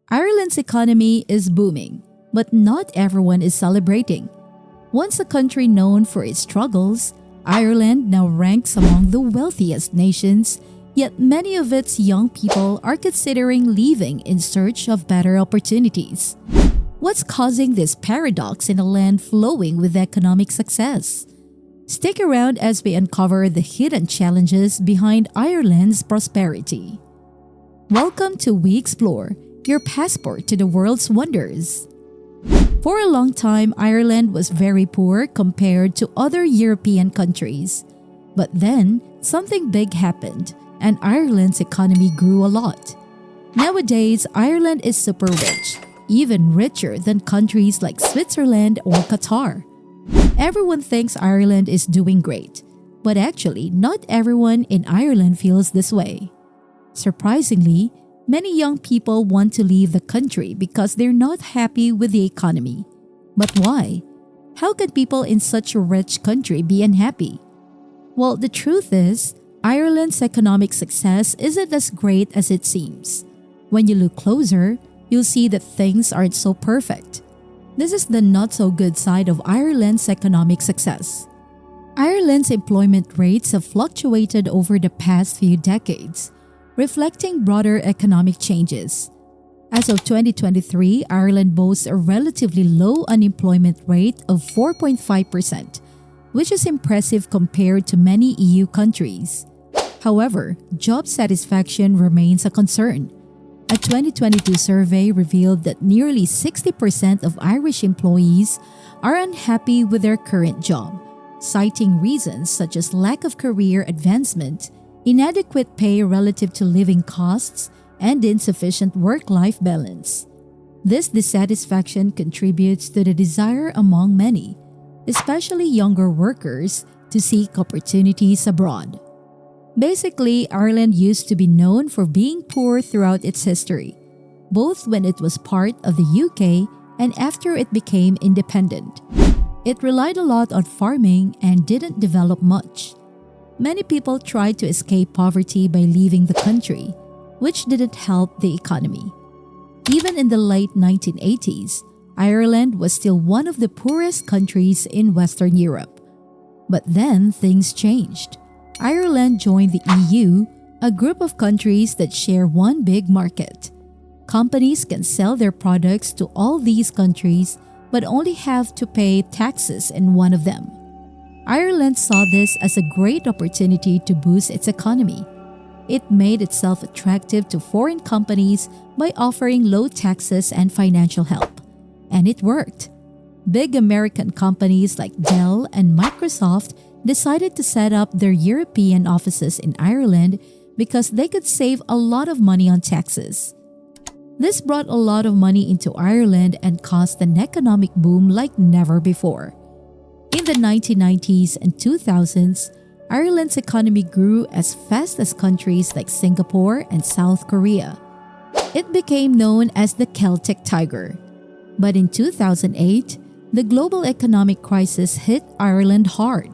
Ireland's economy is booming, but not everyone is celebrating. Once a country known for its struggles, Ireland now ranks among the wealthiest nations, yet many of its young people are considering leaving in search of better opportunities. What's causing this paradox in a land flowing with economic success? Stick around as we uncover the hidden challenges behind Ireland's prosperity. Welcome to We Explore, your passport to the world's wonders. For a long time, Ireland was very poor compared to other European countries. But then, something big happened, and Ireland's economy grew a lot. Nowadays, Ireland is super rich, even richer than countries like Switzerland or Qatar. Everyone thinks Ireland is doing great, but actually, not everyone in Ireland feels this way. Surprisingly, many young people want to leave the country because they're not happy with the economy. But why? How can people in such a rich country be unhappy? Well, the truth is, Ireland's economic success isn't as great as it seems. When you look closer, you'll see that things aren't so perfect. This is the not-so-good side of Ireland's economic success. Ireland's employment rates have fluctuated over the past few decades, reflecting broader economic changes. As of 2023, Ireland boasts a relatively low unemployment rate of 4.5%, which is impressive compared to many EU countries. However, job satisfaction remains a concern. A 2022 survey revealed that nearly 60% of Irish employees are unhappy with their current job, citing reasons such as lack of career advancement, inadequate pay relative to living costs, and insufficient work-life balance. This dissatisfaction contributes to the desire among many, especially younger workers, to seek opportunities abroad. Basically, Ireland used to be known for being poor throughout its history, both when it was part of the UK and after it became independent. It relied a lot on farming and didn't develop much. Many people tried to escape poverty by leaving the country, which didn't help the economy. Even in the late 1980s, Ireland was still one of the poorest countries in Western Europe. But then things changed. Ireland joined the EU, a group of countries that share one big market. Companies can sell their products to all these countries but only have to pay taxes in one of them. Ireland saw this as a great opportunity to boost its economy. It made itself attractive to foreign companies by offering low taxes and financial help. And it worked. Big American companies like Dell and Microsoft decided to set up their European offices in Ireland because they could save a lot of money on taxes. This brought a lot of money into Ireland and caused an economic boom like never before. In the 1990s and 2000s, Ireland's economy grew as fast as countries like Singapore and South Korea. It became known as the Celtic Tiger. But in 2008, the global economic crisis hit Ireland hard.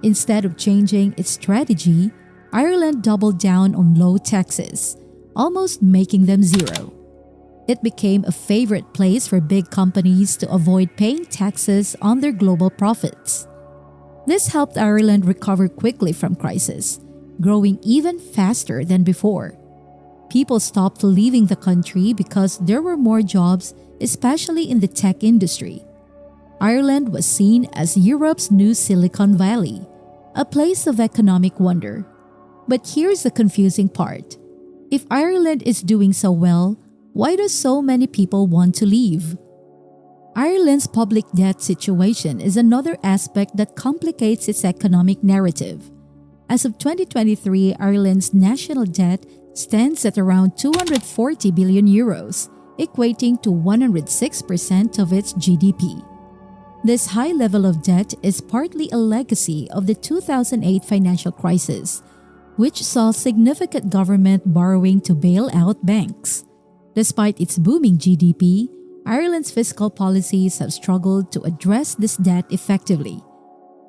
Instead of changing its strategy, Ireland doubled down on low taxes, almost making them zero. It became a favorite place for big companies to avoid paying taxes on their global profits. This helped Ireland recover quickly from crisis, growing even faster than before. People stopped leaving the country because there were more jobs, especially in the tech industry. Ireland was seen as Europe's new Silicon Valley, a place of economic wonder. But here's the confusing part. If Ireland is doing so well, why do so many people want to leave? Ireland's public debt situation is another aspect that complicates its economic narrative. As of 2023, Ireland's national debt stands at around 240 billion euros, equating to 106% of its GDP. This high level of debt is partly a legacy of the 2008 financial crisis, which saw significant government borrowing to bail out banks. Despite its booming GDP, Ireland's fiscal policies have struggled to address this debt effectively.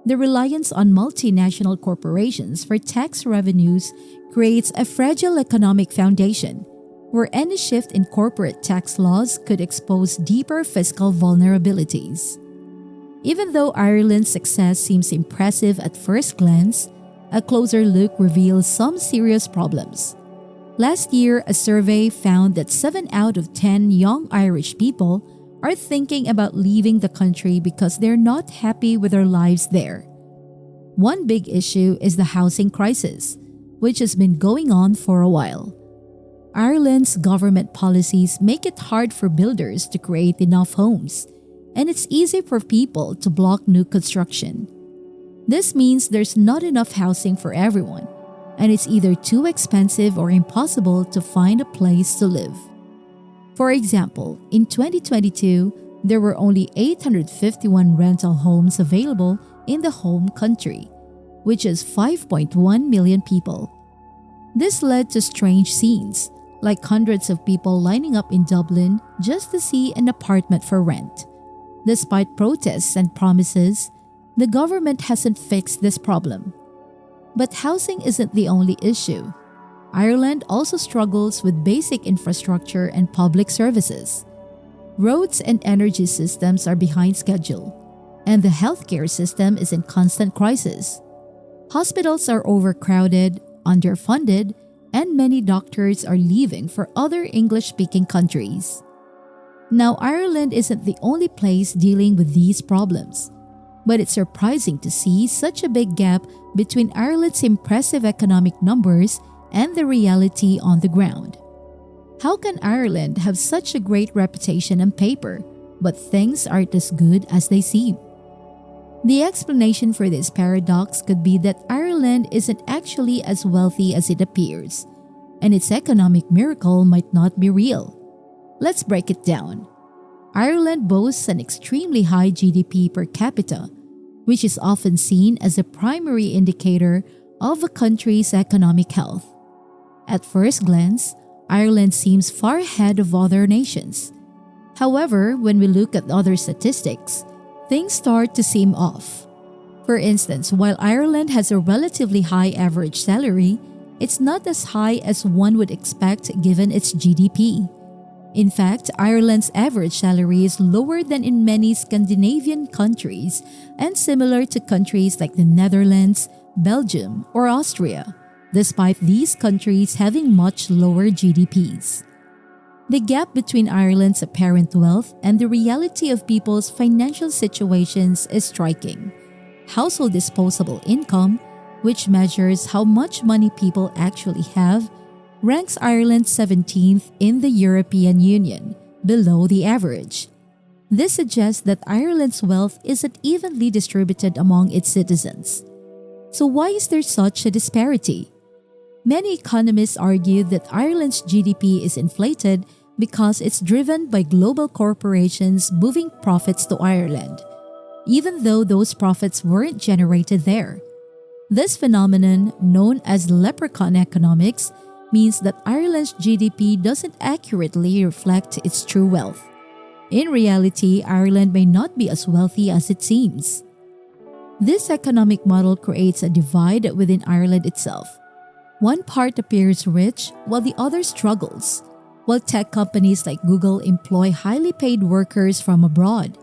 The reliance on multinational corporations for tax revenues creates a fragile economic foundation. where any shift in corporate tax laws could expose deeper fiscal vulnerabilities. Even though Ireland's success seems impressive at first glance, a closer look reveals some serious problems. Last year, a survey found that 7 out of 10 young Irish people are thinking about leaving the country because they're not happy with their lives there. One big issue is the housing crisis, which has been going on for a while. Ireland's government policies make it hard for builders to create enough homes, and it's easy for people to block new construction. This means there's not enough housing for everyone, and it's either too expensive or impossible to find a place to live. For example, in 2022, there were only 851 rental homes available in the home country, which is 5.1 million people. This led to strange scenes, like hundreds of people lining up in Dublin just to see an apartment for rent. Despite protests and promises, the government hasn't fixed this problem. But housing isn't the only issue. Ireland also struggles with basic infrastructure and public services. Roads and energy systems are behind schedule, and the healthcare system is in constant crisis. Hospitals are overcrowded, underfunded, and many doctors are leaving for other English-speaking countries. Now, Ireland isn't the only place dealing with these problems, but it's surprising to see such a big gap between Ireland's impressive economic numbers and the reality on the ground. How can Ireland have such a great reputation on paper, but things aren't as good as they seem? The explanation for this paradox could be that Ireland isn't actually as wealthy as it appears, and its economic miracle might not be real. Let's break it down. Ireland boasts an extremely high GDP per capita, which is often seen as a primary indicator of a country's economic health. At first glance, Ireland seems far ahead of other nations. However, when we look at other statistics, things start to seem off. For instance, while Ireland has a relatively high average salary, it's not as high as one would expect given its GDP. In fact, Ireland's average salary is lower than in many Scandinavian countries and similar to countries like the Netherlands, Belgium, or Austria, despite these countries having much lower GDPs. The gap between Ireland's apparent wealth and the reality of people's financial situations is striking. Household disposable income, which measures how much money people actually have, ranks Ireland 17th in the European Union, below the average. This suggests that Ireland's wealth isn't evenly distributed among its citizens. So why is there such a disparity? Many economists argue that Ireland's GDP is inflated because it's driven by global corporations moving profits to Ireland, even though those profits weren't generated there. This phenomenon, known as leprechaun economics, means that Ireland's GDP doesn't accurately reflect its true wealth. In reality, Ireland may not be as wealthy as it seems. This economic model creates a divide within Ireland itself. One part appears rich while the other struggles. While tech companies like Google employ highly paid workers from abroad,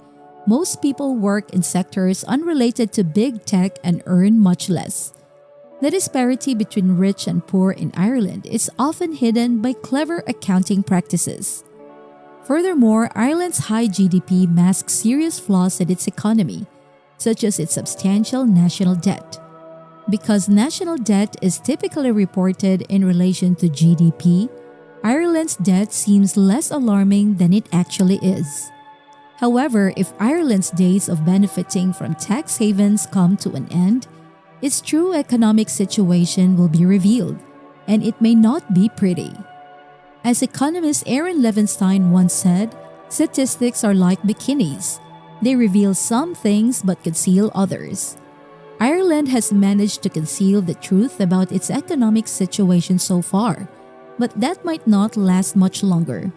most people work in sectors unrelated to big tech and earn much less. The disparity between rich and poor in Ireland is often hidden by clever accounting practices. Furthermore, Ireland's high GDP masks serious flaws in its economy, such as its substantial national debt. Because national debt is typically reported in relation to GDP, Ireland's debt seems less alarming than it actually is. However, if Ireland's days of benefiting from tax havens come to an end, its true economic situation will be revealed, and it may not be pretty. As economist Aaron Levinstein once said, statistics are like bikinis. They reveal some things but conceal others. Ireland has managed to conceal the truth about its economic situation so far, but that might not last much longer.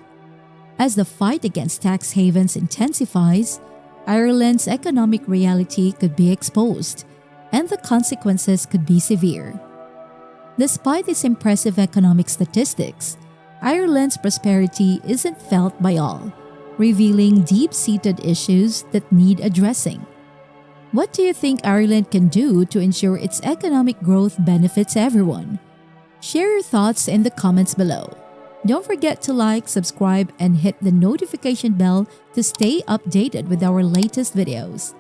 As the fight against tax havens intensifies, Ireland's economic reality could be exposed, and the consequences could be severe. Despite its impressive economic statistics, Ireland's prosperity isn't felt by all, revealing deep-seated issues that need addressing. What do you think Ireland can do to ensure its economic growth benefits everyone? Share your thoughts in the comments below. Don't forget to like, subscribe, and hit the notification bell to stay updated with our latest videos.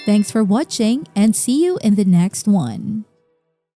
Thanks for watching and see you in the next one.